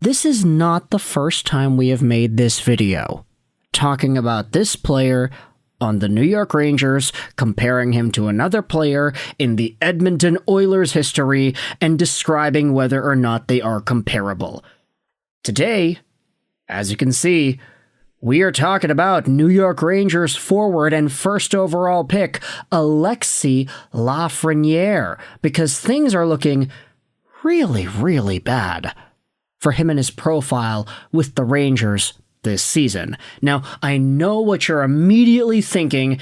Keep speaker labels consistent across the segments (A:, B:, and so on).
A: This is not the first time we have made this video, talking about this player on the New York Rangers, comparing him to another player in the Edmonton Oilers history, and describing whether or not they are comparable. Today, as you can see, we are talking about New York Rangers forward and first overall pick, Alexis Lafreniere, because things are looking really, really bad for him and his profile with the Rangers this season. Now, I know what you're immediately thinking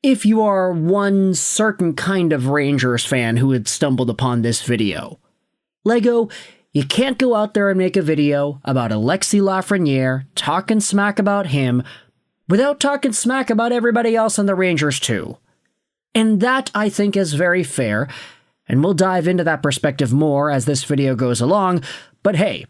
A: if you are one certain kind of Rangers fan who had stumbled upon this video. Lego, you can't go out there and make a video about Alexis Lafreniere, talking smack about him, without talking smack about everybody else on the Rangers too. And that, I think, is very fair, and we'll dive into that perspective more as this video goes along. But hey,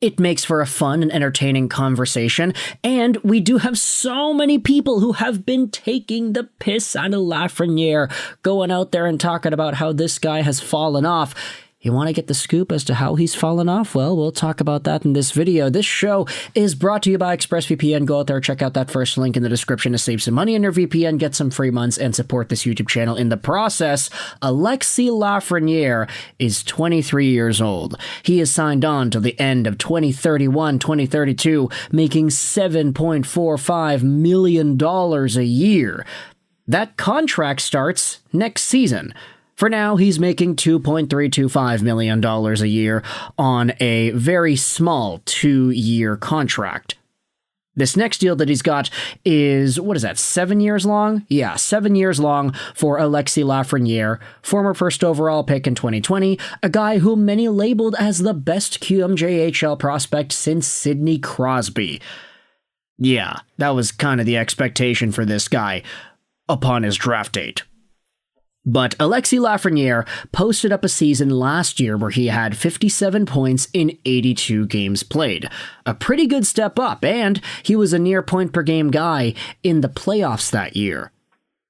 A: it makes for a fun and entertaining conversation, and we do have so many people who have been taking the piss out of Lafreniere, going out there and talking about how this guy has fallen off. You want to get the scoop as to how he's fallen off? Well, we'll talk about that in this video. This show is brought to you by ExpressVPN. Go out there, check out that first link in the description to save some money on your VPN, get some free months, and support this YouTube channel in the process. Alexis Lafreniere is 23 years old. He is signed on to the end of 2031-2032, making $7.45 million a year. That contract starts next season. For now, he's making $2.325 million a year on a very small 2-year contract. This next deal that he's got is, 7 years long? Yeah, 7 years long for Alexis Lafreniere, former first overall pick in 2020, a guy whom many labeled as the best QMJHL prospect since Sidney Crosby. Yeah, that was kind of the expectation for this guy upon his draft date. But Alexis Lafreniere posted up a season last year where he had 57 points in 82 games played. A pretty good step up, and he was a near point-per-game guy in the playoffs that year.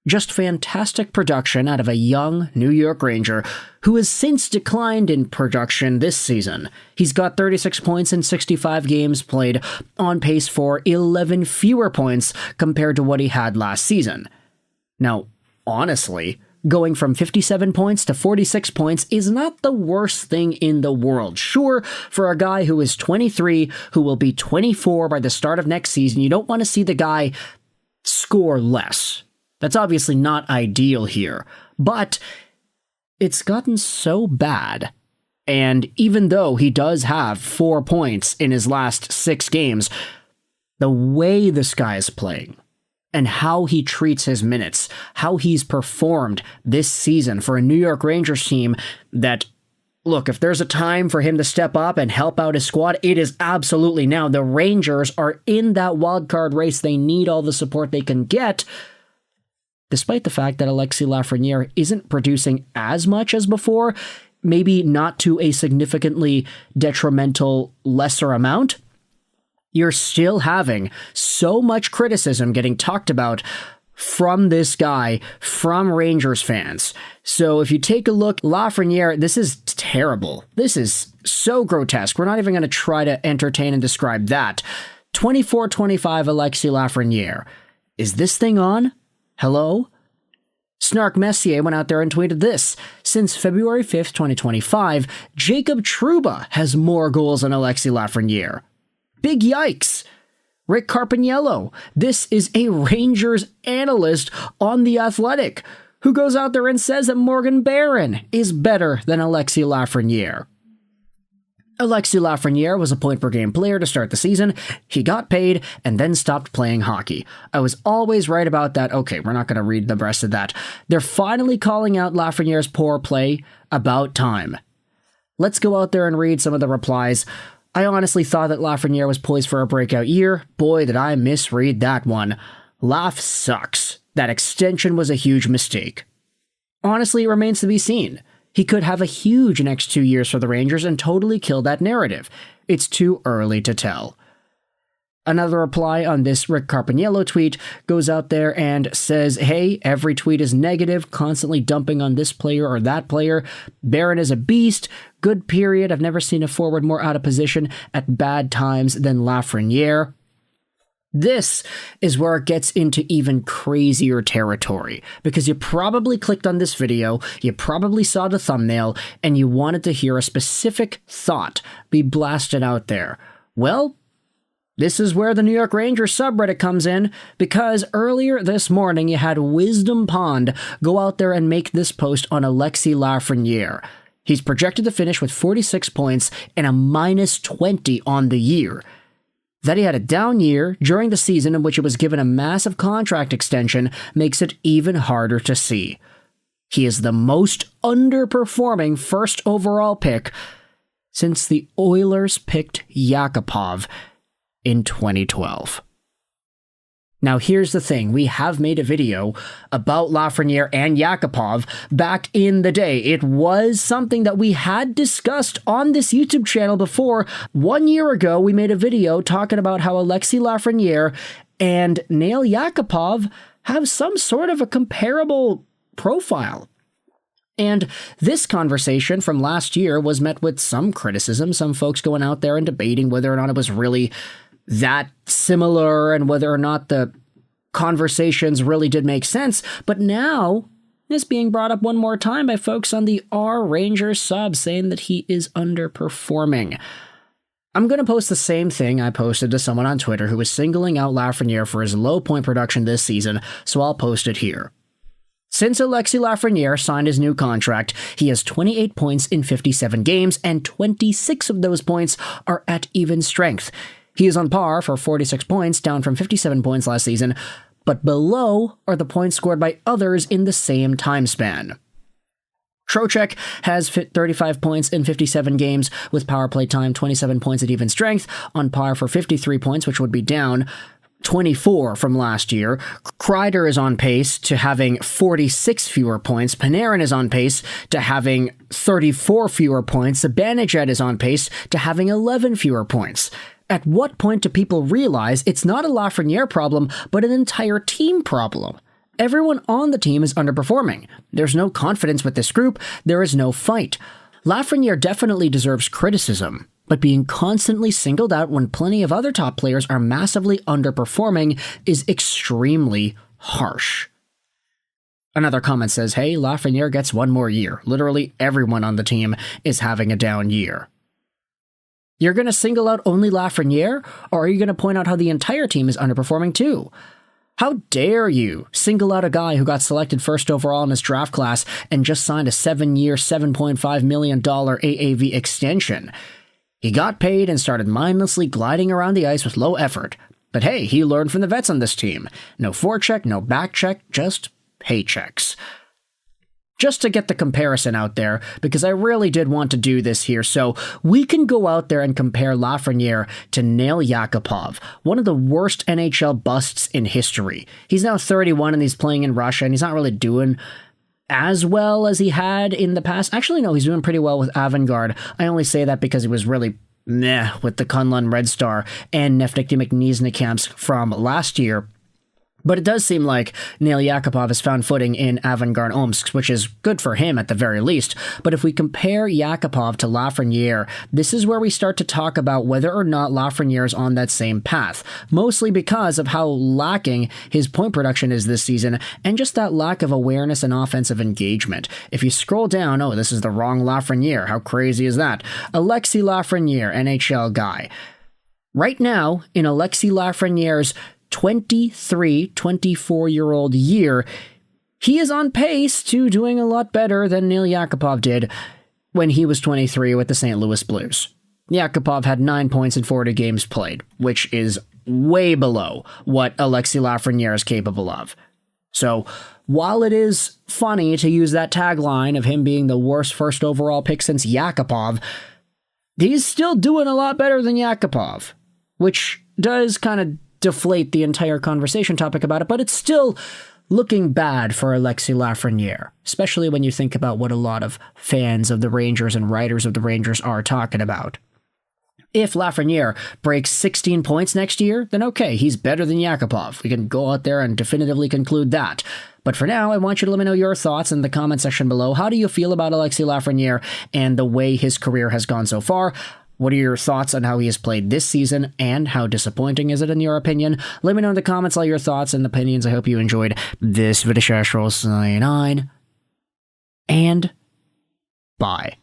A: Just fantastic production out of a young New York Ranger who has since declined in production this season. He's got 36 points in 65 games played, on pace for 11 fewer points compared to what he had last season. Now, honestly, going from 57 points to 46 points is not the worst thing in the world. Sure, for a guy who is 23, who will be 24 by the start of next season, you don't want to see the guy score less. That's obviously not ideal here. But it's gotten so bad. And even though he does have 4 points in his last 6 games, the way this guy is playing, and how he treats his minutes, how he's performed this season for a New York Rangers team that, look, if there's a time for him to step up and help out his squad, it is absolutely now. The Rangers are in that wildcard race. They need all the support they can get, despite the fact that Alexis Lafreniere isn't producing as much as before, maybe not to a significantly detrimental lesser amount. You're still having so much criticism getting talked about from this guy, from Rangers fans. So if you take a look, Lafreniere, this is terrible. This is so grotesque. We're not even going to try to entertain and describe that. 24-25 Alexis Lafreniere. Is this thing on? Hello? Snark Messier went out there and tweeted this. Since February 5th, 2025, Jacob Trouba has more goals than Alexis Lafreniere. Big yikes. Rick Carpiniello. This is a Rangers analyst on The Athletic who goes out there and says that Morgan Barron is better than Alexis Lafreniere. Alexis Lafreniere was a point-per-game player to start the season. He got paid and then stopped playing hockey. I was always right about that. Okay, we're not going to read the rest of that. They're finally calling out Lafreniere's poor play. About time. Let's go out there and read some of the replies. I honestly thought that Lafreniere was poised for a breakout year. Boy, did I misread that one. Laf sucks. That extension was a huge mistake. Honestly, it remains to be seen. He could have a huge next 2 years for the Rangers and totally kill that narrative. It's too early to tell. Another reply on this Rick Carpaniello tweet goes out there and says, hey, every tweet is negative, constantly dumping on this player or that player. Barron is a beast. Good period. I've never seen a forward more out of position at bad times than Lafreniere. This is where it gets into even crazier territory, because you probably clicked on this video, you probably saw the thumbnail, and you wanted to hear a specific thought be blasted out there. Well, this is where the New York Rangers subreddit comes in, because earlier this morning you had Wisdom Pond go out there and make this post on Alexis Lafreniere. He's projected to finish with 46 points and a -20 on the year. That he had a down year during the season in which he was given a massive contract extension makes it even harder to see. He is the most underperforming first overall pick since the Oilers picked Yakupov in 2012. Now here's the thing, we have made a video about Lafreniere and Yakupov back in the day. It was something that we had discussed on this YouTube channel before. 1 year ago, we made a video talking about how Alexis Lafreniere and Nail Yakupov have some sort of a comparable profile. And this conversation from last year was met with some criticism, some folks going out there and debating whether or not it was really that similar and whether or not the conversations really did make sense. But now it's being brought up one more time by folks on the R Rangers sub saying that he is underperforming. I'm going to post the same thing I posted to someone on Twitter who was singling out Lafreniere for his low point production this season, so I'll post it here. Since Alexis Lafreniere signed his new contract, he has 28 points in 57 games, and 26 of those points are at even strength. He is on par for 46 points, down from 57 points last season, but below are the points scored by others in the same time span. Trocheck has 35 points in 57 games with power play time, 27 points at even strength, on par for 53 points, which would be down 24 from last year. Kreider is on pace to having 46 fewer points. Panarin is on pace to having 34 fewer points. Zibanejad is on pace to having 11 fewer points. At what point do people realize it's not a Lafreniere problem, but an entire team problem? Everyone on the team is underperforming. There's no confidence with this group. There is no fight. Lafreniere definitely deserves criticism, but being constantly singled out when plenty of other top players are massively underperforming is extremely harsh. Another comment says, hey, Lafreniere gets one more year. Literally everyone on the team is having a down year. You're going to single out only Lafreniere, or are you going to point out how the entire team is underperforming too? How dare you single out a guy who got selected first overall in his draft class and just signed a 7-year, $7.5 million AAV extension? He got paid and started mindlessly gliding around the ice with low effort. But hey, he learned from the vets on this team. No forecheck, no backcheck, just paychecks. Just to get the comparison out there, because I really did want to do this here, so we can go out there and compare Lafreniere to Nail Yakupov, one of the worst NHL busts in history. He's now 31 and he's playing in Russia, and he's not really doing as well as he had in the past. Actually, no, he's doing pretty well with Avangard. I only say that because he was really meh with the Kunlun Red Star and Neftali McNeesnikamps from last year. But it does seem like Nail Yakupov has found footing in Avangard Omsk, which is good for him at the very least. But if we compare Yakupov to Lafreniere, this is where we start to talk about whether or not Lafreniere is on that same path, mostly because of how lacking his point production is this season, and just that lack of awareness and offensive engagement. If you scroll down, oh, this is the wrong Lafreniere. How crazy is that? Alexis Lafreniere, NHL guy. Right now, in Alexis Lafreniere's 24-year-old year, he is on pace to doing a lot better than Nail Yakupov did when he was 23 with the St. Louis Blues. Yakupov had 9 points in 40 games played, which is way below what Alexis Lafreniere is capable of. So, while it is funny to use that tagline of him being the worst first overall pick since Yakupov, he's still doing a lot better than Yakupov, which does kind of deflate the entire conversation topic about it, but it's still looking bad for Alexis Lafreniere, especially when you think about what a lot of fans of the Rangers and writers of the Rangers are talking about. If Lafreniere breaks 16 points next year, then okay, he's better than Yakupov. We can go out there and definitively conclude that. But for now, I want you to let me know your thoughts in the comment section below. How do you feel about Alexis Lafreniere and the way his career has gone so far? What are your thoughts on how he has played this season, and how disappointing is it in your opinion? Let me know in the comments all your thoughts and opinions. I hope you enjoyed this video. Sign on, and bye.